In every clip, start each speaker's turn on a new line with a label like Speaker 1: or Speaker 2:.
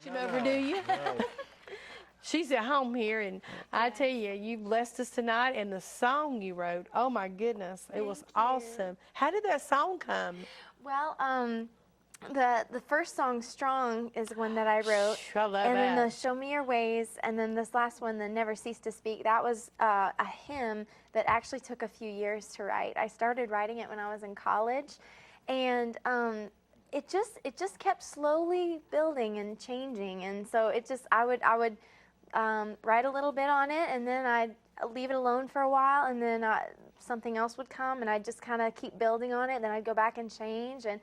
Speaker 1: Over, do you?
Speaker 2: No.
Speaker 1: She's at home here, and I tell you, you blessed us tonight. And the song you wrote, oh my goodness, it was awesome. How did that song come?
Speaker 3: Well, the first song, "Strong," is one that I wrote,
Speaker 1: I love
Speaker 3: and then
Speaker 1: that.
Speaker 3: the "Show Me Your Ways," and then this last one, the "Never Cease to Speak." That was a hymn that actually took a few years to write. I started writing it when I was in college, and it just kept slowly building and changing, and so I would write a little bit on it, and then I'd leave it alone for a while, and then something else would come, and I'd just kind of keep building on it. Then I'd go back and change, and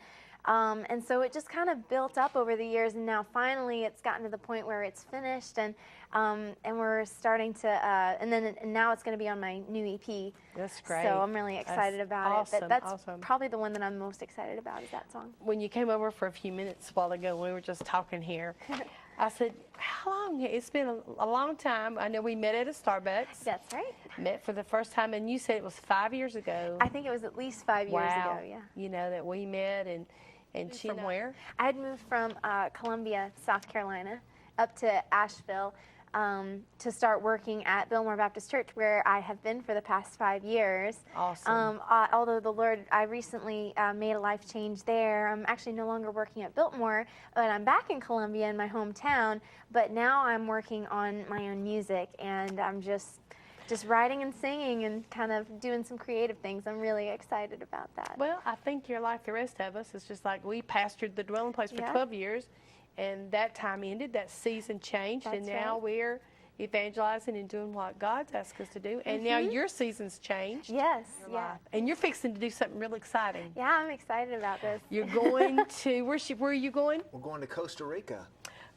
Speaker 3: so it just kind of built up over the years, and now finally it's gotten to the point where it's finished, and we're starting to, and now it's going to be on my new EP.
Speaker 1: That's great.
Speaker 3: So I'm really excited about it. That's
Speaker 1: awesome.
Speaker 3: probably the one that I'm most excited about is that song.
Speaker 1: When you came over for a few minutes a while ago, we were just talking here. I said, how long? It's been a long time. I know we met at a Starbucks.
Speaker 3: That's right.
Speaker 1: Met for the first time, and you said it was 5 years ago.
Speaker 3: I think it was at least 5 years ago, yeah.
Speaker 1: You know, that we met, and she from where?
Speaker 3: I had moved from Columbia, South Carolina, up to Asheville to start working at Biltmore Baptist Church, where I have been for the past 5 years.
Speaker 1: Awesome.
Speaker 3: Although the Lord, I recently made a life change there. I'm actually no longer working at Biltmore, but I'm back in Columbia in my hometown. But now I'm working on my own music, and I'm just writing and singing and kind of doing some creative things. I'm really excited about that.
Speaker 1: Well, I think you're like the rest of us. It's just like we pastored the dwelling place for 12 years, and that time ended, that season changed, and now we're evangelizing and doing what God's asked us to do. And now your season's changed.
Speaker 3: Yes, yeah.
Speaker 1: And you're fixing to do something real exciting.
Speaker 3: Yeah, I'm excited about this.
Speaker 1: You're going to, where are you going?
Speaker 2: We're going to Costa Rica.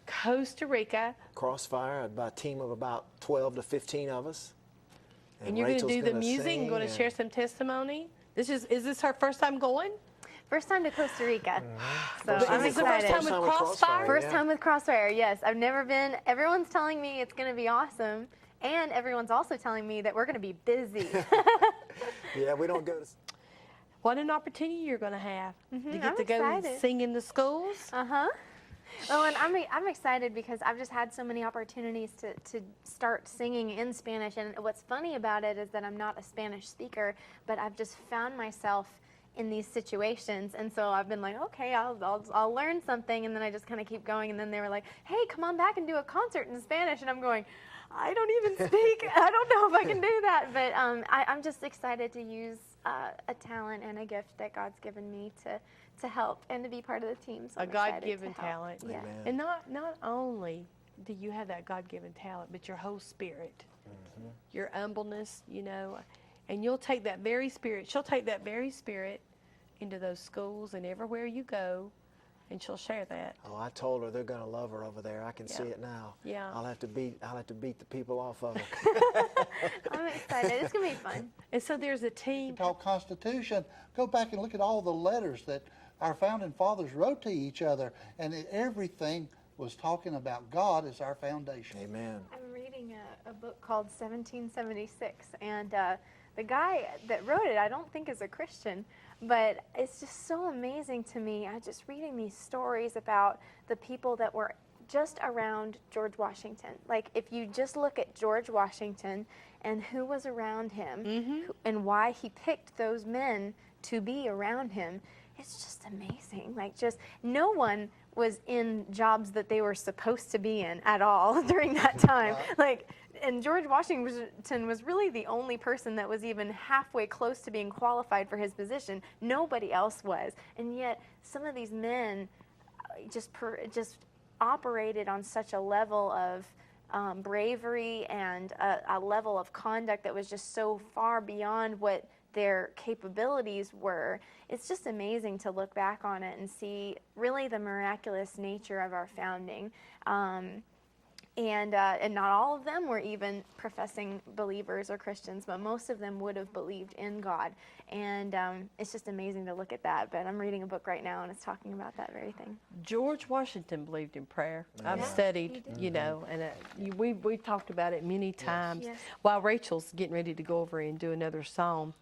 Speaker 1: Costa Rica.
Speaker 2: Crossfire, by a team of about 12 to 15 of us.
Speaker 1: And you're going to do the music and going to share some testimony? Is this her first time going?
Speaker 3: First time to Costa Rica. So I'm
Speaker 1: Is this
Speaker 3: excited.
Speaker 1: the first time with Crossfire?
Speaker 3: First time with Crossfire, yes. I've never been. Everyone's telling me it's going to be awesome. And everyone's also telling me that we're going to be busy.
Speaker 2: Yeah, we don't go to...
Speaker 1: What an opportunity you're going to have. You get
Speaker 3: I'm
Speaker 1: to go and
Speaker 3: excited.
Speaker 1: sing in the schools.
Speaker 3: Oh, and I'm excited because I've just had so many opportunities to start singing in Spanish. And what's funny about it is that I'm not a Spanish speaker, but I've just found myself in these situations, and so I've been like, okay, I'll learn something, and then I just kind of keep going. And then they were like, hey, come on back and do a concert in Spanish, and I'm going, I don't even speak. I don't know if I can do that, but I'm just excited to use a talent and a gift that God's given me to help and to be part of the team. So
Speaker 1: A God-given talent.
Speaker 3: Yeah.
Speaker 2: Amen.
Speaker 1: And not only do you have that God-given talent, but your whole spirit, your humbleness, you know, and you'll take that very spirit, she'll take that very spirit into those schools and everywhere you go, and she'll share that.
Speaker 2: Oh, I told her they're going to love her over there. I can see it now.
Speaker 1: Yeah.
Speaker 2: I'll have to beat the people off of her.
Speaker 3: I'm excited. It's going to be fun.
Speaker 1: And so there's a team.
Speaker 4: Talk Constitution. Go back and look at all the letters that our founding fathers wrote to each other, and everything was talking about God as our foundation.
Speaker 2: Amen.
Speaker 3: I'm reading a book called 1776, and the guy that wrote it, I don't think is a Christian, but it's just so amazing to me. I'm just reading these stories about the people that were just around George Washington. Like, if you just look at George Washington and who was around him and why he picked those men to be around him, it's just amazing. Like, just no one was in jobs that they were supposed to be in at all during that time. Like, and George Washington was really the only person that was even halfway close to being qualified for his position. Nobody else was. And yet some of these men just operated on such a level of bravery and a level of conduct that was just so far beyond what their capabilities were. It's just amazing to look back on it and see really the miraculous nature of our founding. And not all of them were even professing believers or Christians, but most of them would have believed in God. And it's just amazing to look at that. But I'm reading a book right now, and it's talking about that very thing.
Speaker 1: George Washington believed in prayer. I've studied, you know, and we've talked about it many times.
Speaker 3: Yes.
Speaker 1: While Rachel's getting ready to go over and do another song,